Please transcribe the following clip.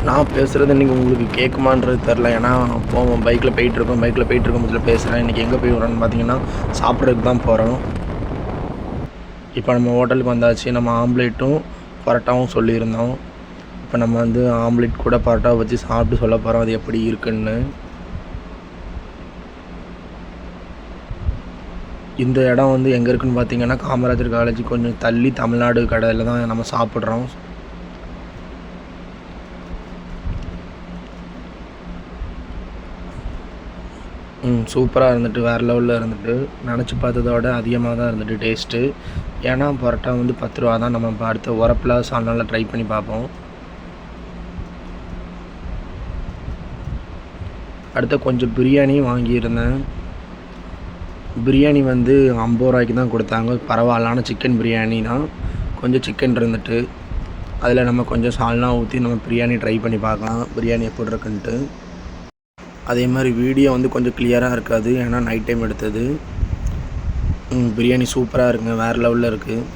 நான் பேசுகிறது இன்றைக்கி உங்களுக்கு கேட்குமான்றது தெரில. ஏன்னா போவோம் பைக்கில் போயிட்டுருக்கோம் பட்சத்தில் பேசுகிறேன். இன்றைக்கி எங்கே போய் வரோன்னு பார்த்தீங்கன்னா சாப்பிட்றதுக்கு தான் போகிறோம். இப்போ நம்ம ஹோட்டலுக்கு வந்தாச்சு. நம்ம ஆம்லேட்டும் பரோட்டாவும் சொல்லியிருந்தோம். இப்போ நம்ம வந்து ஆம்லேட் கூட பரோட்டாவை வச்சு சாப்பிட்டு சொல்ல போகிறோம் அது எப்படி இருக்குன்னு. இந்த இடம் வந்து எங்கே இருக்குதுன்னு பார்த்தீங்கன்னா காமராஜர் காலேஜ் கொஞ்சம் தள்ளி தமிழ்நாடு கடையில் தான் நம்ம சாப்பிட்றோம். சூப்பராக இருந்துட்டு வேறு லெவலில் இருந்துட்டு நினச்சி பார்த்ததோட அதிகமாக தான் இருந்துட்டு டேஸ்ட்டு. ஏன்னா பரோட்டா வந்து 10 ரூபா தான். நம்ம இப்போ அடுத்த உரப்பில் சால்னால ட்ரை பண்ணி பார்ப்போம். அடுத்த கொஞ்சம் பிரியாணியும் வாங்கியிருந்தேன். பிரியாணி வந்து 50 ரூபாய்க்கு தான் கொடுத்தாங்க. பரவாயில்லான சிக்கன் பிரியாணி தான். கொஞ்சம் சிக்கன் இருந்துட்டு அதில் நம்ம கொஞ்சம் சால்னா ஊற்றி நம்ம பிரியாணி ட்ரை பண்ணி பார்க்கலாம் பிரியாணி எப்படி இருக்குன்ட்டு. அதே மாதிரி வீடியோ வந்து கொஞ்சம் கிளியராக இருக்காது ஏன்னா நைட் டைம் எடுத்தது. பிரியாணி சூப்பராக இருக்குங்க, வேறு லெவலில் இருக்குது.